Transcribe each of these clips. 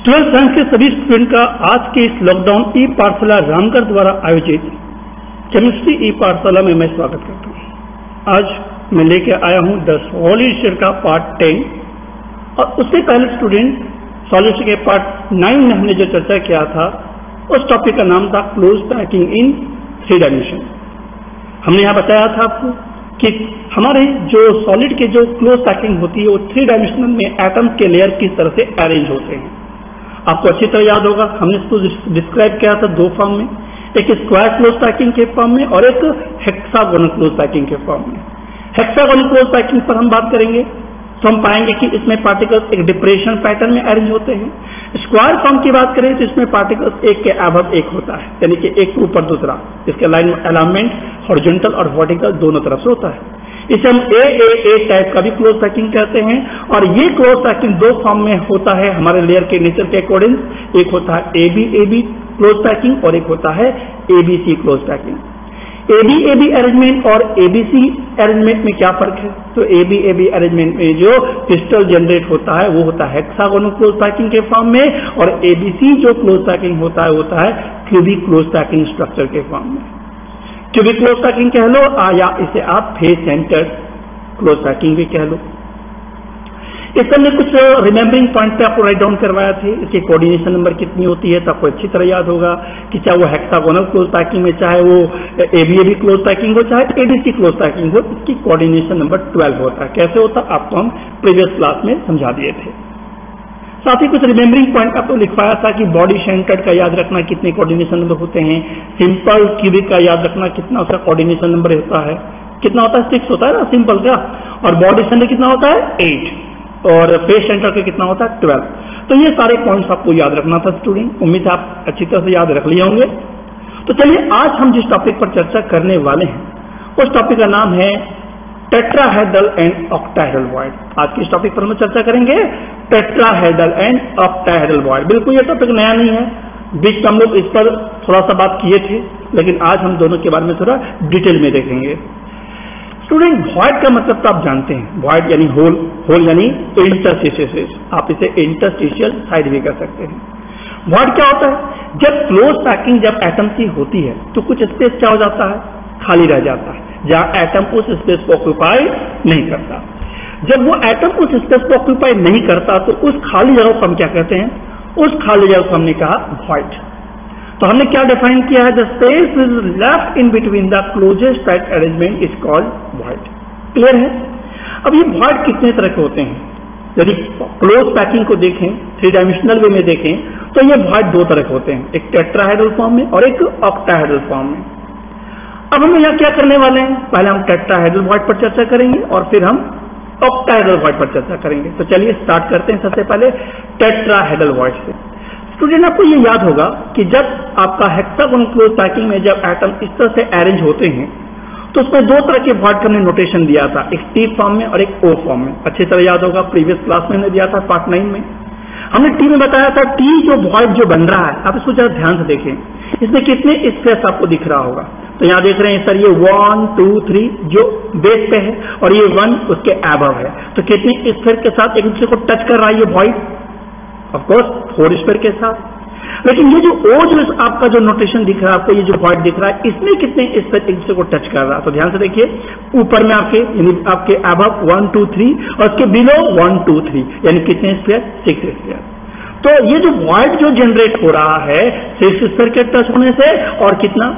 12th rank के सभी student का आज के इस लॉकडाउन ई पाठशाला रामगढ़ द्वारा आयोजित केमिस्ट्री ई पाठशाला में मैं स्वागत करता हूँ। आज मैं लेके आया हूँ द सॉलिड स्टेट का पार्ट 10 और उससे पहले स्टूडेंट सॉलिड स्टेट के पार्ट 9 में हमने जो चर्चा किया था उस टॉपिक का नाम था क्लोज पैकिंग इन 3 डायमेंशन। हमने यहाँ बताया था आपको कि हमारे जो सॉलिड के जो क्लोज पैकिंग होती है वो 3 डायमेंशनल में एटम्स के लेयर किस तरह से अरेंज होते हैं। आपको अच्छी तरह याद होगा, हमने इसको डिस्क्राइब किया था 2 फॉर्म में, एक स्क्वायर क्लोज पैकिंग के फॉर्म में और एक हेक्सागोनल क्लोज पैकिंग के फॉर्म में। हेक्सागोनल क्लोज पैकिंग पर हम बात करेंगे तो हम पाएंगे कि इसमें पार्टिकल्स एक डिप्रेशन पैटर्न में अरेंज होते हैं। स्क्वायर फॉर्म की बात करें तो इसमें पार्टिकल्स एक के अबव एक होता है, यानी कि एक ऊपर दूसरा, इसके लाइन अलाइनमेंट हॉरिजॉन्टल और वर्टिकल दोनों तरफ से होता है। इसे हम ए टाइप का भी क्लोज पैकिंग कहते हैं। और ये क्लोज पैकिंग 2 फॉर्म में होता है हमारे लेयर के नेचर के अकॉर्डिंग, एक होता है ए बी क्लोज पैकिंग और एक होता है ABC close packing. AB arrangement और ABC अरेंजमेंट में क्या फर्क है? तो AB अरेंजमेंट में जो क्रिस्टल जनरेट होता है वो होता है हेक्सागोनल क्लोज पैकिंग के फॉर्म में, और ABC जो क्लोज पैकिंग होता है वो होता है क्यूबिक क्लोज पैकिंग स्ट्रक्चर के फॉर्म में। क्यूबिक क्लोज पैकिंग कह लो या इसे आप फेस सेंटर्ड क्लोज पैकिंग भी कह लो। इस तरह कुछ रिमेम्बरिंग पॉइंट पे आपको राइट डाउन करवाया थे, इसकी कोऑर्डिनेशन नंबर कितनी होती है तो आपको अच्छी तरह याद होगा कि चाहे वो हेक्सागोनल क्लोज पैकिंग में, चाहे वो AB क्लोज पैकिंग हो, चाहे ABC क्लोज पैकिंग हो, इसकी कोऑर्डिनेशन नंबर 12 होता है। कैसे होता है आपको हम प्रीवियस क्लास में समझा दिए थे। साथ ही कुछ रिमेम्बरिंग पॉइंट आपको लिखवाया था कि बॉडी सेंटर्ड का याद रखना कितने कोऑर्डिनेशन नंबर होते हैं, सिंपल क्यूबिक का याद रखना कितना उसका कोऑर्डिनेशन नंबर होता है, कितना होता है 6 होता है ना सिंपल का, और बॉडी सेंटर कितना होता है 8, और फेस सेंटर का कितना होता है 12। तो ये सारे पॉइंट्स आपको याद रखना था स्टूडेंट, उम्मीद है आप अच्छी तरह से याद रख लिए होंगे। तो चलिए आज हम जिस टॉपिक पर चर्चा करने वाले हैं उस टॉपिक का नाम है टेट्राहेड्रल एंड ऑक्टाहेड्रल वॉइड। आज की इस टॉपिक पर हम चर्चा करेंगे टेट्राहेड्रल एंड ऑक्टाहेड्रल वॉइड। बिल्कुल ये टॉपिक नया नहीं है, बीच में हम लोग इस पर थोड़ा सा बात किए थे, लेकिन आज हम दोनों के बारे में थोड़ा डिटेल में देखेंगे। स्टूडेंट वॉइड का मतलब तो आप जानते हैं, वॉइड यानी होल, होल यानी इंटरस्टिशियल, आप इसे इंटरस्टिशियल साइड भी कर सकते हैं। वॉइड क्या होता है? जब क्लोज पैकिंग जब एटम की होती है तो कुछ स्पेस क्या हो जाता है, खाली रह जाता है, जहां एटम उस स्पेस को ऑक्यूपाई नहीं करता। जब वो एटम उस स्पेस को ऑक्यूपाई नहीं करता तो उस खाली जगह को हम क्या कहते हैं? उस खाली जगह को हमने कहा वॉइड। तो हमने क्या डिफाइन किया है? The space is left in between the closest packed arrangement is called void. Clear है? अब ये वॉइड कितने तरह के होते हैं? यदि क्लोज पैकिंग को देखें 3 डायमेंशनल वे में देखें तो ये वॉइड 2 तरह के होते हैं, एक टेट्राहेड्रल फॉर्म में और एक ऑक्टाहेड्रल फॉर्म में। अब हम यहाँ क्या करने वाले हैं? पहले हम टेट्राहेड्रल वॉइड पर चर्चा करेंगे और फिर हम ऑक्टाहेड्रल वॉइड पर चर्चा करेंगे। तो चलिए स्टार्ट करते हैं सबसे पहले टेट्राहेड्रल वॉइड से। स्टूडेंट आपको ये याद होगा कि जब आपका हेक्सागोनल क्लोज पैकिंग में जब एटम इस तरह से अरेंज होते हैं तो उसमें 2 तरह के वॉइड का हमने नोटेशन दिया था, एक T फॉर्म में और एक O फॉर्म में। अच्छी तरह याद होगा, प्रीवियस क्लास में हमने दिया था पार्ट 9 में। हमने T में बताया था T जो वॉइड जो बन रहा है, आप इसको जरा ध्यान से देखें, इसमें कितने स्पेस आपको दिख रहा होगा। तो यहाँ देख रहे हैं सर ये 1 2 3 जो बेस पे है और ये 1 उसके अबव है, तो कितने स्फीयर के साथ एक दूसरे को टच कर रहा है ये वॉइड? ऑफ कोर्स 4 स्फीयर के साथ। लेकिन ये जो O जो आपका जो नोटेशन दिख रहा है आपको, ये जो वॉइड दिख रहा है, इसमें कितने स्फीयर एक दूसरे को टच कर रहा है? तो ध्यान से देखिए, ऊपर में आपके यानी आपके अबव 1 2 3 और उसके बिलो 1 2 3, यानी कितने स्फीयर? 6 स्फीयर। तो ये जो वॉइड जो जनरेट हो रहा है 6 स्फीयर के टच होने से और कितना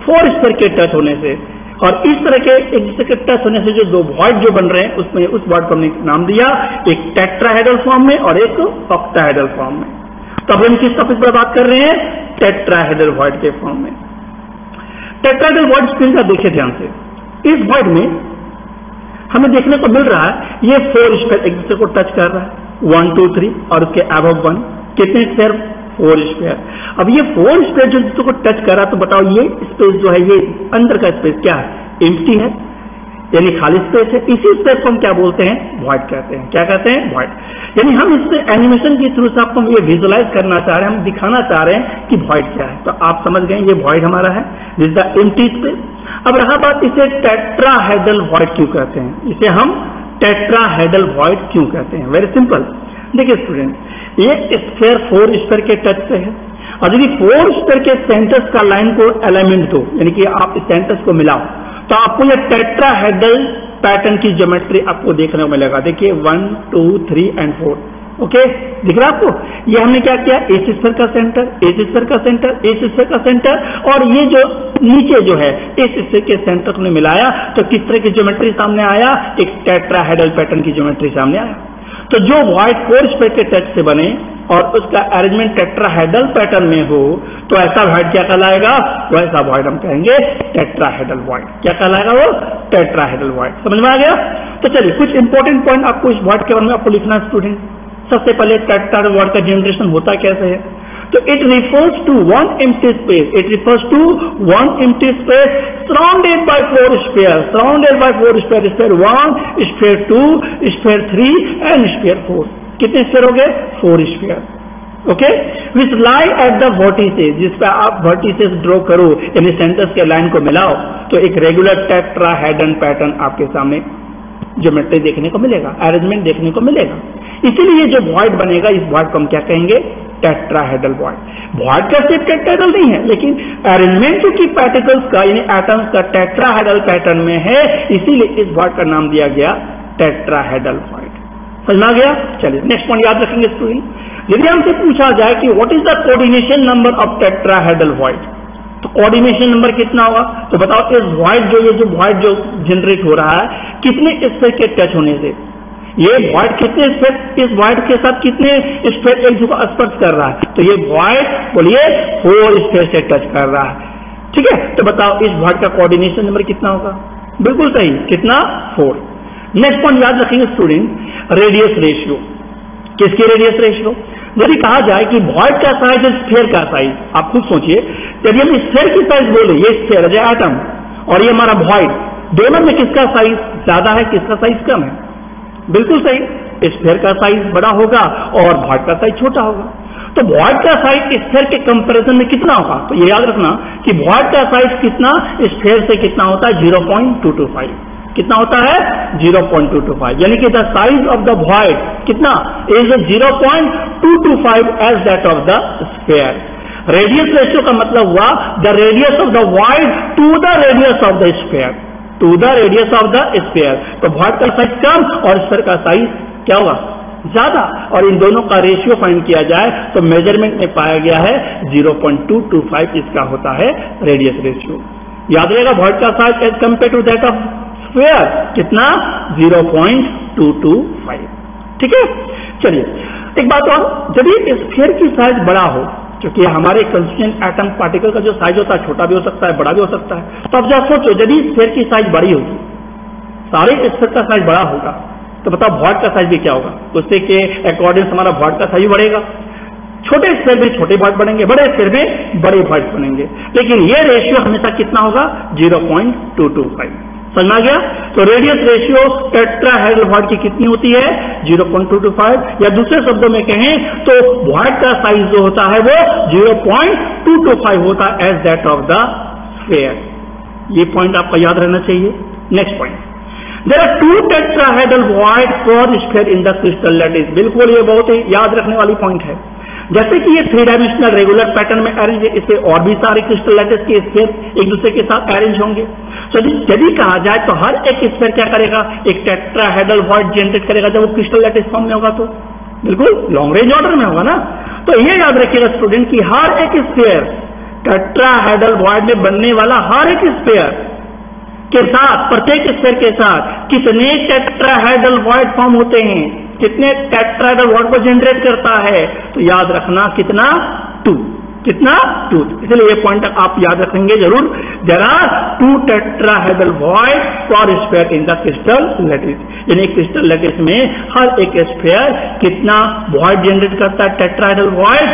4 स्फीयर के टच होने से, और इस तरह के एक दूसरे के टच होने से जो 2 वॉइड जो बन रहे हैं उसमें उस वॉइड को हमने नाम दिया एक टेट्राहेड्रल फॉर्म में और एक ऑक्टाहेड्रल फॉर्म में। तो अब हम किस टॉपिक पर बात कर रहे हैं? टेट्राहेड्रल वॉइड के फॉर्म में। टेट्राहेड्रल वॉइड स्क्रीन का देखिए ध्यान से, इस वॉइड में हमें देखने को मिल रहा है ये 4 स्फीयर एक दूसरे को टच कर रहा है, 1 2 3 और उसके अबव 1, कितने स्फीयर? 4 स्फीयर। अब ये 4 स्फीयर जो जिसको टच कर रहा है, तो बताओ ये स्पेस जो है ये अंदर का स्पेस क्या है? एम्प्टी है, यानी खाली स्पेस है। इसी स्पेस को हम क्या बोलते हैं? वॉइड कहते हैं। क्या कहते हैं? वॉइड। यानी हम इस एनिमेशन के थ्रू से आपको ये विजुअलाइज करना चाह रहे हैं, हम दिखाना चाह रहे हैं कि वॉइड क्या है। तो आप समझ गए ये वॉइड हमारा है, दिस द एम्प्टी स्पेस। अब रहा बात इसे टेट्राहेड्रल वॉइड क्यों कहते हैं? इसे हम टेट्राहेड्रल वॉइड क्यों कहते हैं? Very simple. देखिए स्टूडेंट, एक स्फीयर 4 स्फीयर के टच पे है, और यदि 4 स्फीयर के सेंटर्स का लाइन को अलाइनमेंट दो, यानी कि आप इस सेंटर्स को मिलाओ, तो आपको ये टेट्राहेड्रल पैटर्न की ज्योमेट्री आपको देखने को मिलेगा। देखिए 1, 2, 3 एंड 4, ओके, दिख रहा है आपको? ये हमने क्या किया, एस स्फीयर का सेंटर, एस स्फीयर का सेंटर, एस स्फीयर का सेंटर, और ये जो नीचे जो है एस स्फीयर के सेंटर को मिलाया, तो किस तरह की ज्योमेट्री सामने आया, एक टेट्राहेड्रल पैटर्न की ज्योमेट्री सामने आया। तो जो वॉइड 4 स्फीयर के टच से बने और उसका अरेंजमेंट टेट्राहेड्रल पैटर्न में हो, तो ऐसा वॉइड क्या कहलाएगा, वैसा वॉइड हम कहेंगे टेट्राहेड्रल वॉइड। क्या कहलाएगा वो, टेट्राहेड्रल वॉइड। समझ में आ गया? तो चलिए कुछ इंपॉर्टेंट पॉइंट आपको इस वॉइड के बारे में आपको लिखना है स्टूडेंट। सबसे पहले टेट्राहेड्रल वॉइड का जनरेशन होता कैसे है, तो it refers to one empty space, it refers to one empty space surrounded by 4 sphere, surrounded by 4 sphere, sphere 1, sphere 2, sphere 3 and sphere 4। कितने स्फीयर हो गए, 4 sphere, okay, which lie at the vertices, जिस पे आप vertices draw करो, यानी centres के line को मिलाओ, तो एक रेगुलर टेट्राहेड्रल पैटर्न आपके सामने ज्योमेट्री देखने को मिलेगा, अरेंजमेंट देखने को मिलेगा। इसीलिए जो वॉइड बनेगा, इस वॉइड को हम क्या कहेंगे, टेट्राहेड्रल वॉइड। वॉइड का सिर्फ टेट्राहेड्रल नहीं है, लेकिन अरेंजमेंट जो कि पार्टिकल्स का यानी एटम्स का टेट्राहेड्रल पैटर्न में है, इसीलिए इस वॉइड का नाम दिया गया टेट्राहेड्रल वॉइड। समझ में आ गया? चलिए नेक्स्ट पॉइंट याद रखेंगे स्टूडेंट। यदि हमसे पूछा जाए कि what is the coordination number of tetrahedral void, तो कोऑर्डिनेशन नंबर कितना होगा, तो बताओ इस वॉइड जो, ये जो वॉइड जो जनरेट हो रहा है, कितने स्फीयर के टच होने से, ये वॉइड कितने स्फीयर, इस वॉइड के साथ कितने स्फीयर एक दूसरे को स्पर्श कर रहा है, तो ये वॉइड बोलिए 4 स्फीयर से टच कर रहा है। ठीक है, तो बताओ इस वॉइड का कोऑर्डिनेशन नंबर कितना होगा, बिल्कुल सही, कितना, 4। नेक्स्ट पॉइंट याद रखेंगे स्टूडेंट, रेडियस रेशियो। किसकी रेडियस रेशियो, यदि कहा जाए कि वॉइड का साइज है स्फीयर का साइज, आप खुद सोचिए, यदि हम स्फीयर की साइज बोले, ये स्फीयर है एटम और ये हमारा वॉइड, दोनों में किसका साइज ज्यादा है, किसका साइज कम है, बिल्कुल सही, स्फीयर का साइज बड़ा होगा और वॉइड का साइज छोटा होगा। तो वॉइड का साइज स्फीयर के कंपैरिजन में कितना होगा, तो ये याद रखना कि वॉइड का साइज कितना स्फीयर से कितना होता है, 0.225। कितना होता है, 0.225, यानी कि the size of the void कितना is 0.225 as that of the sphere. Radius ratio का मतलब हुआ the radius of the void to the radius of the sphere, to the radius of the sphere. तो वॉइड का size कम और sphere का size क्या होगा, ज्यादा, और इन दोनों का रेशियो फाइंड किया जाए तो मेजरमेंट में पाया गया है 0.225 इसका होता है रेडियस रेशियो। याद रहेगा वॉइड का size as compare to that of sphere कितना, 0.225। ठीक है, चलिए एक बात और, यदि स्फीयर की साइज बड़ा हो, क्योंकि हमारे कंस्टिट्यूएंट एटम पार्टिकल का जो साइज होता है छोटा भी हो सकता है, बड़ा भी हो सकता है, तो अब जरा सोचो यदि स्फीयर की साइज बड़ी होगी, सारे स्फीयर का साइज बड़ा होगा, तो बताओ वॉइड का साइज भी क्या होगा, उससे के अकॉर्डिंग हमारा वॉइड का साइज बढ़ेगा। छोटे स्फीयर में छोटे वॉइड बनेंगे, बड़े स्फीयर में बड़े वॉइड बनेंगे, लेकिन ये रेशियो हमेशा कितना होगा, 0.225। समझ में आ गया? तो रेडियस रेशियो टेट्राहेड्रल वॉइड की कितनी होती है, 0.225, या दूसरे शब्दों में कहें तो वॉइड का साइज जो होता है वो 0.225 होता है as that of the sphere. ये पॉइंट आपका याद रहना चाहिए। Next point, there are 2 tetrahedral void for sphere in the crystal lattice. बिल्कुल ये बहुत ही याद रखने वाली पॉइंट है। जैसे कि ये 3 डायमेंशनल रेगुलर पैटर्न में अरेंज है, इससे और भी सारे क्रिस्टल लैटिस के स्फीयर एक दूसरे के साथ अरेंज होंगे। यदि कहा जाए तो हर एक स्फीयर क्या करेगा, एक टेट्राहेड्रल वॉइड जनरेट करेगा जब वो क्रिस्टल लैटिस फॉर्म में होगा, तो बिल्कुल लॉन्ग रेंज ऑर्डर में होगा ना। तो ये याद रखिएगा स्टूडेंट कि हर एक स्फीयर टेट्राहेड्रल वॉइड में बनने वाला हर एक स्फीयर के साथ, प्रत्येक स्फीयर के साथ कितने टेट्राहेड्रल वॉइड फॉर्म होते हैं, कितने टेट्राहेड्रल वॉइड को जनरेट करता है, तो याद रखना कितना, 2। कितना, 2। इसलिए ये पॉइंट आप याद रखेंगे जरूर। There are 2 tetrahedral void for sphere in the crystal lattice, यानी क्रिस्टल लैटिस में हर एक स्फीयर कितना वॉइड जनरेट करता है, टेट्राहेड्रल वॉइड,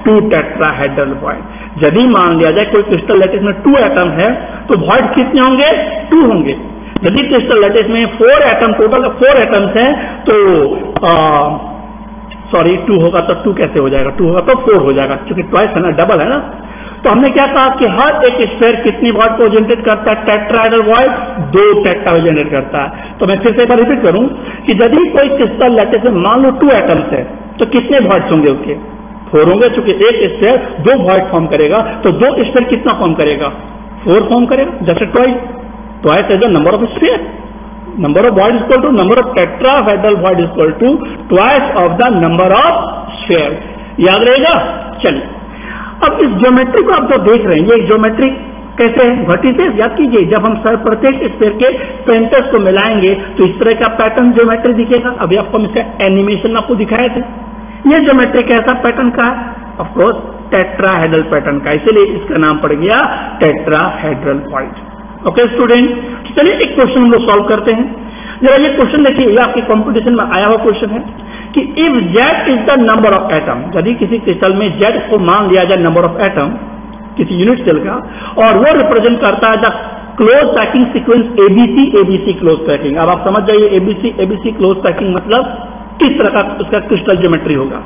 2 टेट्राहेड्रल वॉइड। यदि मान लिया जाए कोई क्रिस्टल लैटिस में 2 एटम है तो वॉइड कितने होंगे, 2 होंगे। यदि क्रिस्टल लैटिस में 4 एटम, टोटल 4 एटम्स हैं, तो 2 होगा तो 2 कैसे हो जाएगा, 2 होगा तो 4 हो जाएगा, क्योंकि ट्वाइस है ना, डबल है ना। तो हमने क्या कहा कि हर एक स्फीयर कितनी वॉइड को जनरेट करता है, टेट्राहेड्रल वॉइड 2 टेट्रा जनरेट करता है। तो मैं फिर से एक बार रिपीट करूं कि यदि कोई क्रिस्टल लैटिस में मान लो 2 एटम्स है, तो कितने वॉइड्स होंगे उसके? 4 होंगे, चूंकि एक स्फीयर 2 वॉइड फॉर्म करेगा, तो 2 स्फीयर कितना फॉर्म करेगा? 4 फॉर्म करेगा, जैसे twice as the number of sphere. Number of void equal to number of tetrahedral void equal to twice of the number of sphere. याद रहेगा? चलिए, अब इस ज्योमेट्री को आप जो देख रहे हैं, ये ज्योमेट्री कैसे है? वर्टिसेस. याद कीजिए, जब हम प्रत्येक स्फीयर के सेंटर्स को मिलाएंगे तो इस तरह का पैटर्न ज्योमेट्री दिखेगा. अभी आपको हम इसका एनिमेशन आपको दिखाए थे. ये ज्योमेट्री कैसा पैटर्न का है? ऑफ कोर्स टेट्राहेड्रल पैटर्न का, इसीलिए इसका नाम पड़ गया टेट्राहेड्रल वॉइड. ओके स्टूडेंट, चलिए एक क्वेश्चन हम लोग सॉल्व करते हैं. जरा ये क्वेश्चन देखिए, ये आपके कंपटीशन में आया हुआ क्वेश्चन है कि if Z is the number of atom, यदि किसी क्रिस्टल में Z को मान लिया जाए नंबर ऑफ एटम किसी यूनिट सेल का, और वो रिप्रेजेंट करता है the close packing sequence ABC close packing. अब आप समझ जाइए ABC क्लोज पैकिंग मतलब किस तरह का उसका क्रिस्टल ज्योमेट्री होगा.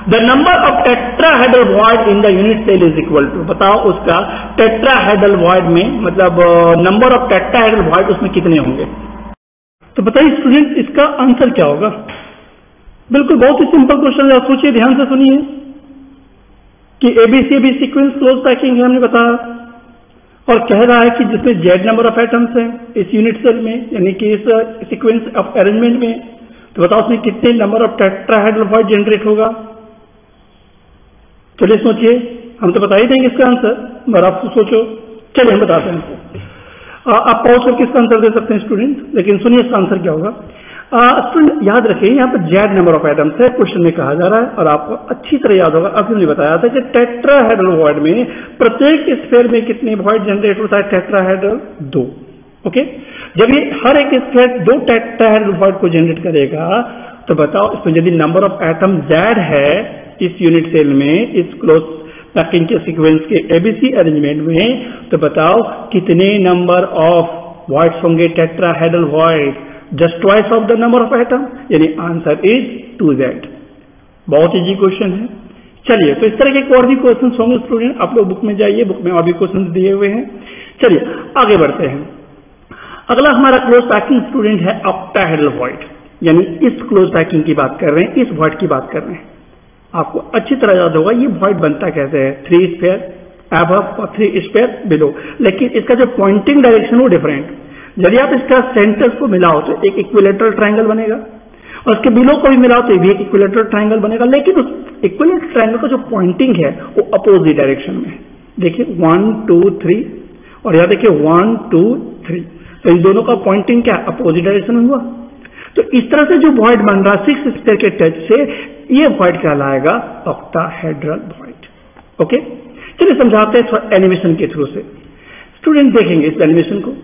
The number of tetrahedral void in the unit cell is equal to, बताओ उसका टेट्राहेड्रल वॉइड में मतलब नंबर ऑफ टेट्राहेड्रल वॉइड उसमें कितने होंगे? तो बताइए स्टूडेंट, इसका आंसर क्या होगा? बिल्कुल बहुत ही सिंपल क्वेश्चन है, सोचिए, ध्यान से सुनिए कि ABC सीक्वेंस क्लोज पैकिंग है हमने बताया, और कह रहा है कि जिसमें Z नंबर ऑफ एटम्स हैं इस यूनिट सेल में, यानी कि इस सीक्वेंस ऑफ अरेंजमेंट में, तो बताओ उसमें कितने number of tetrahedral void generate होगा? चलिए सोचिए, हम तो बता ही देंगे इसका आंसर, मगर आप सोचो. चलिए हम बताते हैं. आप पॉज करके इसका आंसर दे सकते हैं स्टूडेंट, लेकिन सुनिए इसका आंसर क्या होगा. स्टूडेंट याद रखिए, यहाँ पर Z नंबर ऑफ एटम्स है, क्वेश्चन में कहा जा रहा है, और आपको अच्छी तरह याद होगा, अभी हमने बताया था कि टेट्राहेड्रल वॉइड में प्रत्येक स्फीयर में कितने वॉइड जनरेट होता है? टेट्राहेड्रल 2. ओके, जब ये हर एक स्फीयर 2 टेट्राहेड्रल वॉइड को जनरेट करेगा, तो बताओ इसमें यदि नंबर ऑफ एटम Z है इस यूनिट सेल में, इस क्लोज पैकिंग के सीक्वेंस के ABC अरेंजमेंट में, तो बताओ कितने नंबर ऑफ वॉइड्स होंगे tetrahedral void? Just twice of the number of atom, यानी आंसर इज 2Z. बहुत इजी क्वेश्चन है. चलिए, तो इस तरह के और भी क्वेश्चन होंगे स्टूडेंट, आप लोग बुक में जाइए, बुक में और भी क्वेश्चन दिए हुए हैं. चलिए आगे बढ़ते हैं. अगला हमारा क्लोज पैकिंग स्टूडेंट है ऑक्टाहेड्रल वॉइड, यानी इस क्लोज पैकिंग की बात कर रहे हैं, इस वॉइड की बात कर रहे हैं. आपको अच्छी तरह याद होगा ये वॉइड बनता कैसे है? 3 स्फीयर अबव और 3 स्फीयर बिलो, लेकिन इसका जो पॉइंटिंग डायरेक्शन वो डिफरेंट. यदि आप इसका सेंटर्स को मिलाओ तो एक इक्विलेटरल ट्रायंगल बनेगा, और इसके बिलो को भी मिलाओ तो भी एक इक्विलेटरल ट्रायंगल बनेगा, लेकिन उस इक्विलेटरल ट्रायंगल का जो पॉइंटिंग है वो अपोजिट डायरेक्शन में है. देखिए 1 2 3, और यहां देखिए 1 2 3, तो इन दोनों का पॉइंटिंग क्या अपोजिट डायरेक्शन में हुआ. तो इस तरह से जो वॉइड बन रहा है 6 स्फीयर के टच से, ये वॉइड कहलाएगा ऑक्टाहेड्रल वॉइड. ओके, चलिए समझाते हैं थोड़ा एनिमेशन के थ्रू से. स्टूडेंट देखेंगे इस एनिमेशन को.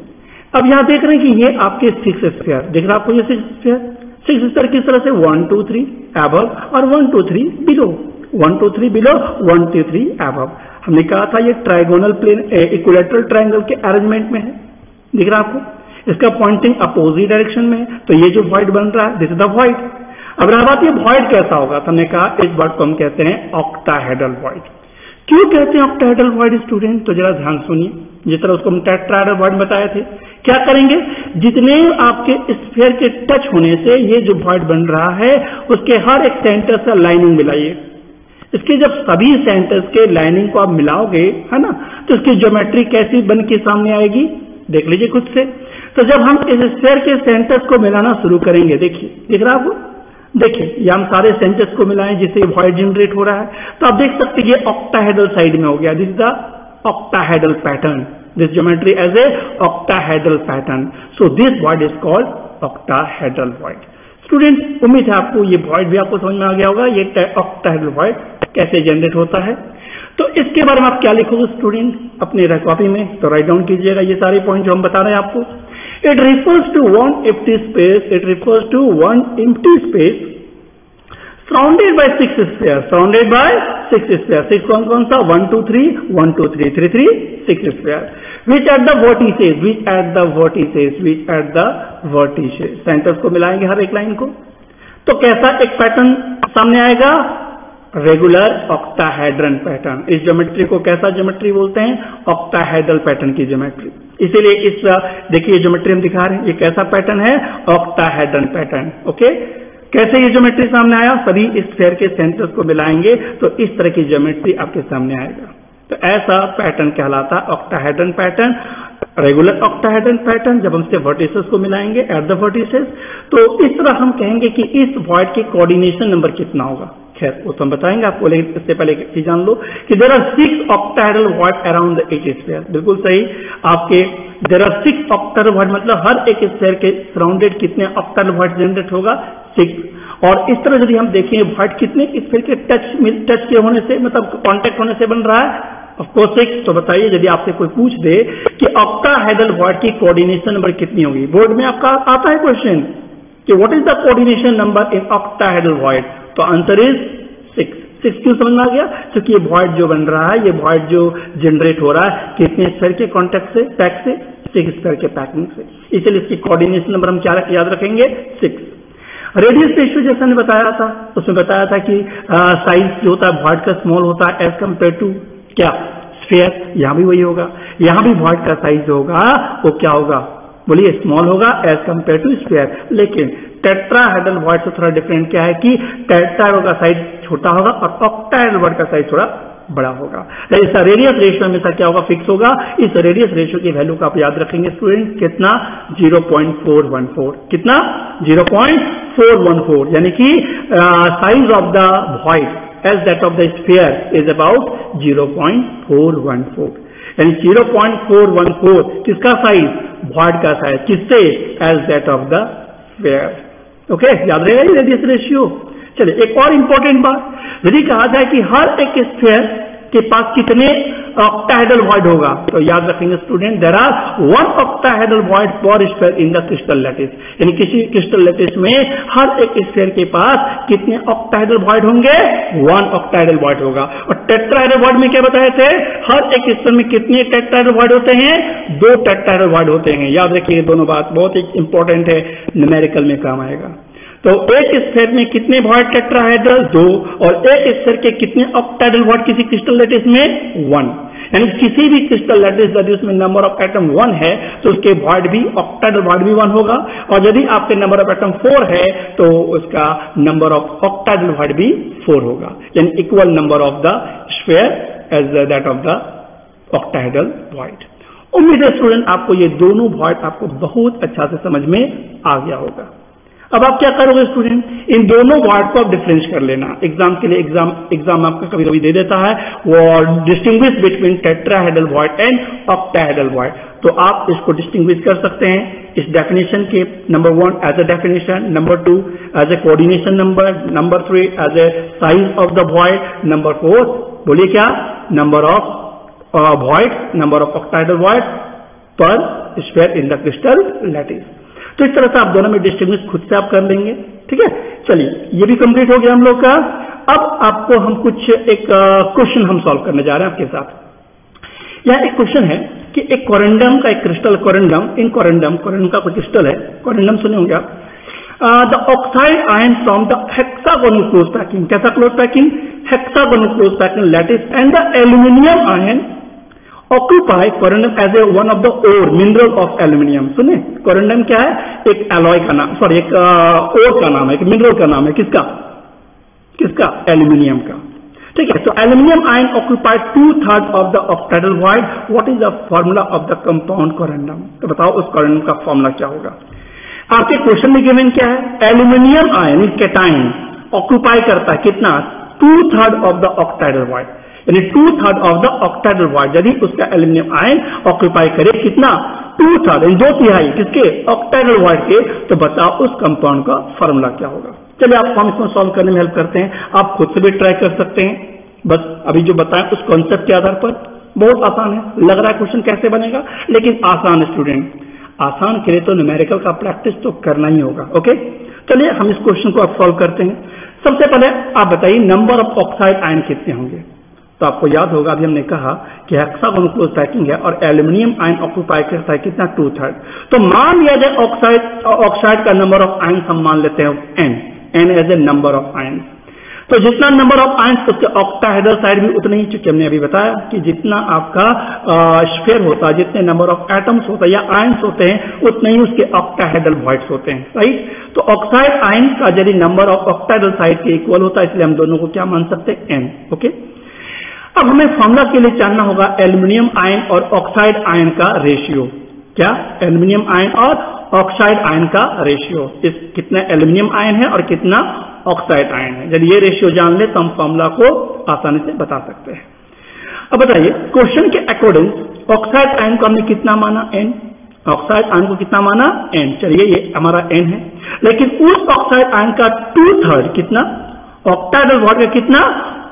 अब यहां देख रहे हैं कि ये आपके 6 स्फीयर दिख रहा है आपको, ये 6 स्फीयर किस तरह से 1 2 3 अबव और 1 2 3 बिलो, 1 2 3 बिलो, 1 2 3 अबव. हमने कहा था ये ट्राइगोनल प्लेन इक्विलेटरल ट्रायंगल के अरेंजमेंट में है, दिख रहा है आपको. इसका पॉइंटिंग अपोजिट डायरेक्शन में है, तो ये जो वॉइड बन रहा है दिस इज द वॉइड. अब रहा बात ये वॉइड कैसा होगा, तो हमने कहा इस वर्ड को हम कहते हैं ऑक्टाहेड्रल वॉइड. क्यों कहते हैं ऑक्टाहेड्रल वॉइड स्टूडेंट? तो जरा ध्यान सुनिए, जिस तरह उसको हम टेट्राहेड्रल वॉइड बताए थे. क्या करेंगे, जितने आपके स्फीयर के टच होने से ये जो वॉइड बन रहा है उसके हर एक सेंटर से लाइनिंग मिलाइए. इसके जब सभी सेंटर्स के लाइनिंग को आप मिलाओगे, है ना, तो इसकी ज्योमेट्री कैसी बन के सामने आएगी, देख लीजिए खुद से. तो जब हम इस स्फीयर के सेंटर्स को मिलाना शुरू करेंगे, देखिए दिख रहा है आपको, देखिए ये हम सारे सेंटर्स को मिलाएं जिससे वॉइड जनरेट हो रहा है, तो आप देख सकते हैं ये ऑक्टाहेड्रल साइड में हो गया. This is the octahedral pattern, this geometry as a octahedral pattern. So this void is called octahedral void. Students, उम्मीद है आपको ये void भी आपको समझ में आ गया होगा, ये octahedral void कैसे जनरेट होता है. तो इसके बारे में आप क्या लिखोगे स्टूडेंट अपने कॉपी में, तो राइट डाउन कीजिएगा ये सारे पॉइंट जो हम बता रहे हैं आपको. It refers to one empty space. It refers to one empty space surrounded by 6 spheres. Surrounded by 6 spheres. 6 कौन सा? 1 2 3 1 2 3 3 3 6 spheres. Which at the vertices, which at the vertices, which at the vertices. Centres को मिलाएंगे हर एक line को, तो कैसा एक pattern सामने आएगा? Regular octahedron pattern. इस ज्योमेट्री को कैसा ज्योमेट्री बोलते हैं? ऑक्टाहेड्रल पैटर्न की ज्योमेट्री. इसीलिए इस देखिए ज्योमेट्री हम दिखा रहे हैं, ये कैसा पैटर्न है? Octahedron pattern. ओके, कैसे ये ज्योमेट्री सामने आया? सभी स्फीयर के सेंटर्स को मिलाएंगे तो इस तरह की ज्योमेट्री आपके सामने आएगा। तो ऐसा पैटर्न कहलाता है octahedron pattern, regular octahedron pattern. जब हम इसके वर्टिसेस को मिलाएंगे एट द वर्टिसेस, तो इस तरह हम कहेंगे कि इस वॉइड के कोऑर्डिनेशन नंबर कितना होगा। खैर वो तो हम बताएंगे आपको, लेकिन इससे पहले एक चीज जान लो कि there are 6 octahedral void around the each sphere. बिल्कुल सही आपके, देयर आर 6 ऑक्टाहेड्रल वॉइड, मतलब हर एक स्फीयर के सराउंडेड कितने ऑक्टाहेड्रल वॉइड जनरेट होगा? 6। और इस तरह यदि हम देखें वॉइड कितने स्फीयर के टच के होने से, मतलब कॉन्टेक्ट होने से बन रहा है? Of course 6। तो बताइए यदि आपसे कोई पूछ दे कि ऑक्टाहेड्रल वॉइड की कोऑर्डिनेशन नंबर कितनी होगी, बोर्ड में आपका आता है क्वेश्चन कि what is the coordination number in octahedral void, तो आंसर इज 6। 6 क्यों समझ में आ गया? क्योंकि ये वॉइड जो बन रहा है, ये वॉइड जो जनरेट हो रहा है कितने स्फीयर के कॉन्टेक्ट से, पैक से? 6 स्फीयर के पैकिंग से। इसलिए इसकी कोऑर्डिनेशन नंबर हम क्या याद रखेंगे? 6। रेडियस रेशियो जैसा ने बताया था, उसमें बताया था कि साइज जो होता है वॉइड का स्मॉल होता है एज कम्पेयर टू क्या? स्फीयर। यहां भी वही होगा, यहां भी वॉइड का साइज होगा वो क्या होगा? बोलिए स्मॉल होगा एज कम्पेयर टू स्फीयर। लेकिन टेट्राहेड्रल वॉइड से थोड़ा डिफरेंट क्या है कि टेट्राहेड्रल का साइज छोटा होगा और ऑक्टाहेड्रल वॉइड का साइज थोड़ा बड़ा होगा। इसका रेडियस रेशियो हमेशा क्या होगा? फिक्स होगा। इस रेडियस रेशियो की वैल्यू का आप याद रखेंगे स्टूडेंट, कितना? 0.414। कितना? 0.414, यानी कि size of the void as that of the sphere is about 0.414, यानी 0.414 किसका साइज? वॉइड का साइज। किससे? as that of the sphere। Okay, याद रहेगा रेडियस रेशियो। चलिए एक और इंपॉर्टेंट बात, यदि कहा जाए कि हर एक स्फीयर के पास कितने ऑक्टाहेड्रल वॉइड होगा, तो याद रखेंगे student, there are 1 octahedral void per sphere in the crystal lattice, यानी किसी क्रिस्टल लैटिस में हर एक स्फीयर के पास कितने ऑक्टाहेड्रल वॉइड होंगे? 1 ऑक्टाहेड्रल वॉइड होगा। और टेट्राहेड्रल वॉइड में क्या बताए थे? हर एक स्फीयर में कितने टेट्राहेड्रल वॉइड होते हैं? 2 टेट्राहेड्रल वॉइड होते हैं। याद रखिए दोनों बात बहुत ही इंपॉर्टेंट है, न्यूमेरिकल में काम आएगा। तो एक स्फीयर में कितने वॉइड टेट्राहेड्रल? 2। और एक स्फीयर के कितने ऑक्टाहेड्रल वॉइड किसी क्रिस्टल लैटिस में? 1। यानी किसी भी क्रिस्टल लैटिस यदि उसमें नंबर ऑफ एटम 1 है तो उसके वॉइड भी, ऑक्टाहेड्रल वॉइड भी 1 होगा। और यदि आपके नंबर ऑफ एटम 4 है तो उसका नंबर ऑफ ऑक्टाहेड्रल वॉइड भी 4 होगा, यानी equal number of the sphere as that of the octahedral void. उम्मीद है स्टूडेंट आपको ये दोनों वॉइड आपको बहुत अच्छा से समझ में आ गया होगा। अब आप क्या करोगे स्टूडेंट? इन दोनों वॉइड को आप डिफरेंस कर लेना। एग्जाम के लिए एग्जाम आपका कभी कभी दे देता है वो distinguish between tetrahedral void and octahedral void, तो आप इसको डिस्टिंग्विश कर सकते हैं इस डेफिनेशन के, number 1 as a definition, number 2 as a coordination number, number 3 as a size of the void, number 4 बोलिए क्या? Number of void, number of octahedral void per sphere in the crystal lattice. तो इस तरह से आप दोनों में डिस्टिंग्विश खुद से आप कर लेंगे। ठीक है, चलिए ये भी कंप्लीट हो गया हम लोग का। अब आपको हम कुछ एक क्वेश्चन हम सॉल्व करने जा रहे हैं आपके साथ। यह एक क्वेश्चन है कि एक कोरेंडम का एक क्रिस्टल, कोरेंडम का कोई क्रिस्टल है, कोरेंडम सुने होंगे आप। The oxide ion from the hexagonal close packing, कैसा close packing? Hexagonal close packing lattice and the aluminium ion occupy corundum as a one of the ore mineral of aluminium. सुने, corundum क्या है? एक alloy का नाम, sorry एक ओर का नाम है, एक मिनरल का नाम है। किसका? एल्यूमिनियम का। ठीक है, तो aluminium ion occupy 2/3 of the octahedral void. What is the formula of the compound corundum? तो बताओ उस कोरेंडम का फॉर्मूला क्या होगा? आपके क्वेश्चन में गिवन क्या है? एल्यूमिनियम आयन कैटायन ऑक्यूपाई करता है कितना? 2/3 ऑफ द ऑक्टाहेड्रल वॉइड, यानी 2/3 ऑफ द ऑक्टाहेड्रल वॉइड। यदि उसका एल्यूमिनियम आयन ऑक्यूपाई करे कितना? 2/3, यानी 2/3 किसके? ऑक्टाहेड्रल वॉइड के। तो बताओ उस कंपाउंड का फॉर्मूला क्या होगा? चलिए आप हम इसको सॉल्व करने में हेल्प करते हैं, आप खुद से भी ट्राई कर सकते हैं। बस अभी जो बताएं उस कॉन्सेप्ट के आधार पर, बहुत आसान है। लग रहा है क्वेश्चन कैसे बनेगा, लेकिन आसान है स्टूडेंट। आसान के लिए तो न्यूमेरिकल का प्रैक्टिस तो करना ही होगा। ओके, चलिए हम इस क्वेश्चन को अब सॉल्व करते हैं। सबसे पहले आप बताइए नंबर ऑफ ऑक्साइड आयन कितने होंगे? तो आपको याद होगा अभी हमने कहा कि हेक्सागोनल क्लोज पैकिंग है और एल्यूमिनियम आयन ऑक्यूपाई करता है कितना? 2/3। तो मान लिया जाए ऑक्साइड का नंबर ऑफ आयन हम मान लेते हैं n as a number of ion. तो जितना नंबर ऑफ आयंस उसके ऑक्टाहेड्रल साइड भी उतने ही, चूंकि हमने अभी बताया कि जितना आपका स्फीयर होता है, जितने नंबर ऑफ एटम्स होता है या आयंस होते हैं, उतने ही उसके ऑक्टाहेड्रल वॉइड्स होते हैं, राइट। तो ऑक्साइड आयन का यदि नंबर ऑफ ऑक्टाहेड्रल साइड के इक्वल होता है, इसलिए हम दोनों को क्या मान सकते हैं, n, ओके। अब हमें फॉर्मूला के लिए जानना होगा एल्यूमिनियम आयन और ऑक्साइड आयन का रेशियो। क्या? एल्यूमिनियम आयन और ऑक्साइड आयन का रेशियो। इस कितना एल्यूमिनियम आयन है और कितना ऑक्साइड आयन है। यदि ये रेशियो जान ले तो हम फॉर्मूला को आसानी से बता सकते हैं। अब बताइए, क्वेश्चन के अकॉर्डिंग ऑक्साइड आयन को हमने कितना माना, n। ऑक्साइड आयन को कितना माना, n। चलिए ये हमारा n है, लेकिन उस ऑक्साइड आयन का 2/3 कितना, ऑक्टाहेड्रल वॉइड का कितना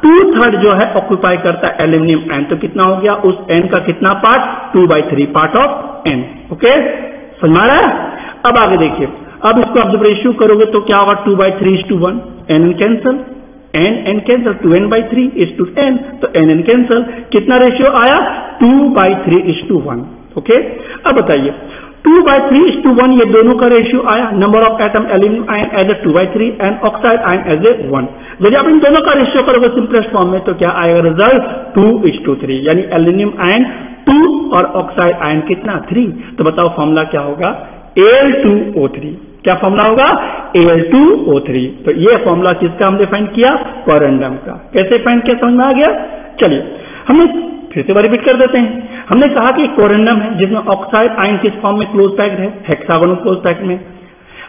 2/3 जो है ऑक्यूपाई करता है एल्यूमिनियम आयन। तो कितना हो गया उस n का कितना part, 2/3 part of n, okay. समझ आ रहा है? अब आगे देखिए, अब इसको आप जब रेशियो करोगे तो क्या होगा, 2/3:1, n cancel, n cancel, 2n/3:n, तो n कैंसल, कितना रेशियो आया, 2/3:1, ओके। अब बताइए 2/3:1 ये दोनों का रेशियो आया, number of atom aluminium ion as a 2/3 and oxide ion as a 1। यदि आप इन दोनों का रेशियो करोगे सिंपलेस्ट फॉर्म में तो क्या आएगा रिजल्ट, 2:3, यानी एल्यूमिनियम आयन 2 और ऑक्साइड आयन कितना, 3। तो बताओ फॉर्मूला क्या होगा, Al2O3। क्या फॉर्मूला होगा, Al2O3। तो ये फॉर्मूला किसका हमने फाइंड किया, कोरेंडम का। कैसे फाइंड किया, समझ में आ गया। चलिए हमने फिर से रिपीट कर देते हैं। हमने कहा कि कोरेंडम है जिसमें ऑक्साइड आयन किस फॉर्म में क्लोज पैक्ड है, हेक्सागोनल क्लोज पैक्ड में,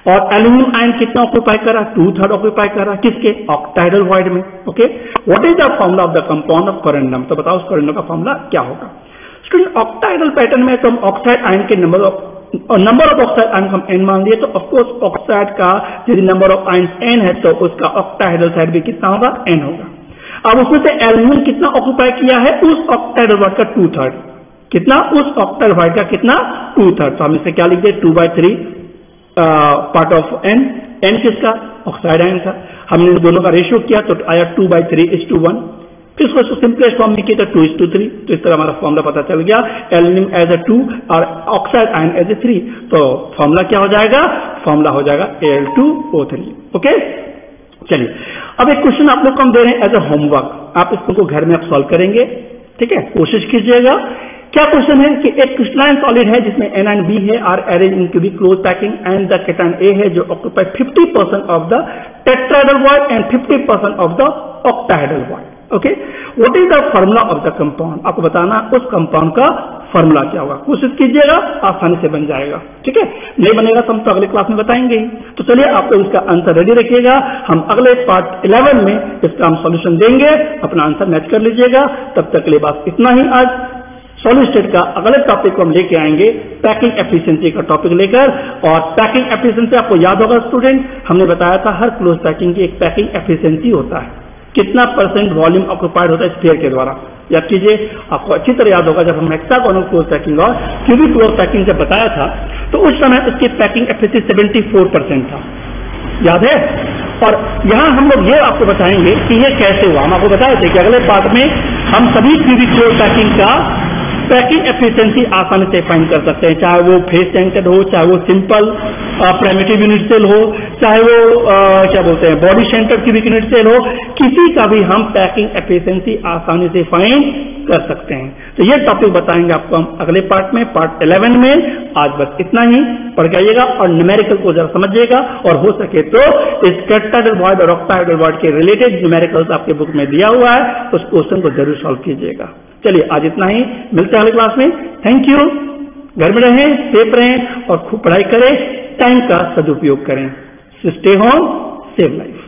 और एल्यूमिनियम आयन कितना ऑक्यूपाई कर रहा, 2/3 ऑक्यूपाई कर रहा, किसके, ऑक्टाहेड्रल वॉइड में, okay. What is the formula of the compound of corundum. तो बताओ उस कोरेंडम का फॉर्मूला क्या होगा। स्टूडेंट ऑक्टाहेड्रल पैटर्न में तो हम ऑक्साइड आयन के नंबर ऑफ ऑक्साइड आयन को हम n मान लिए, तो ऑफकोर्स ऑक्साइड का यदि नंबर ऑफ आयन n है तो उसका ऑक्टाहेड्रल साइड भी कितना होगा, n होगा। अब उसमें से एल्यूमिनियम कितना ऑक्यूपाई किया है, उस ऑक्टाहेड्रल वॉइड का 2/3, कितना, उस ऑक्टाहेड्रल वॉइड का कितना, 2/3। तो हम इसे क्या लिख दे, 2/3 पार्ट ऑफ n किसका, ऑक्साइड आयन का। हमने दोनों का रेशियो किया तो आया 2/3:1। फिर उसको सिंपलेस्ट फॉर्म में किया तो 2:3। तो इस तरह हमारा फॉर्मूला पता चल गया, एल्यूमिनियम एज ए 2 और ऑक्साइड आयन एज ए 3। तो फॉर्मूला क्या हो जाएगा, फॉर्मूला हो जाएगा Al2O3, ओके। चलिए अब एक क्वेश्चन आप लोग को हम दे रहे हैं एज ए होमवर्क, आप इसको घर में आप सॉल्व करेंगे, ठीक है, कोशिश कीजिएगा। क्या क्वेश्चन है कि एक क्रिस्टलाइन सॉलिड है जिसमें N and B है, are arrange in cubic close packing, and the cation A है जो occupy 50% of the tetrahedral void and 50% of the octahedral void, okay. What is the formula of the compound, आपको बताना उस compound का formula क्या होगा। कोशिश कीजिएगा, आसानी से बन जाएगा, ठीक है। नहीं बनेगा तो हम तो अगले क्लास में बताएंगे ही। तो चलिए आप लोग इसका आंसर रेडी रखिएगा, हम अगले पार्ट 11 में इसका हम सॉल्यूशन देंगे, अपना आंसर मैच कर लीजिएगा। तब तक के लिए बस इतना ही। आज सॉलिड स्टेट का अगले टॉपिक को हम लेके आएंगे पैकिंग एफिशिएंसी का टॉपिक लेकर। और पैकिंग एफिशिएंसी आपको याद होगा स्टूडेंट, हमने बताया था हर क्लोज पैकिंग की एक पैकिंग एफिशिएंसी होता है, कितना % वॉल्यूम ऑक्यूपाइड होता है स्फीयर के द्वारा। याद कीजिए, आपको अच्छी तरह याद होगा जब हम हेक्सागोनल क्लोज पैकिंग और क्यूबिक क्लोज पैकिंग जब बताया था तो उस समय उसकी पैकिंग एफिशिएंसी 74% था, याद है। और यहाँ हम लोग ये आपको बताएंगे कि ये कैसे हुआ। हम आपको बताए थे कि अगले पार्ट में हम सभी क्यूबिक क्लोज पैकिंग का पैकिंग एफिशिएंसी आसानी से फाइंड कर सकते हैं, चाहे वो फेस सेंटर्ड हो, चाहे वो सिंपल प्राइमेटिव यूनिट सेल हो, चाहे वो क्या बोलते हैं body centred cubic unit cell हो, किसी का भी हम पैकिंग एफिशिएंसी आसानी से फाइंड कर सकते हैं। तो ये टॉपिक बताएंगे आपको हम अगले पार्ट में, पार्ट 11 में। आज बस इतना ही, पढ़ के आइएगा और न्यूमेरिकल को जरा समझिएगा, और हो सके तो इस टेट्राहेड्रल वॉइड और ऑक्टाहेड्रल वॉइड के रिलेटेड न्यूमेरिकल्स आपके बुक में दिया हुआ है, उस क्वेश्चन को जरूर सॉल्व कीजिएगा। चलिए आज इतना ही, मिलते हैं अगले क्लास में। Thank you. घर में रहें, सेफ रहें और खूब पढ़ाई करें, टाइम का सदुपयोग करें। Stay home, save life.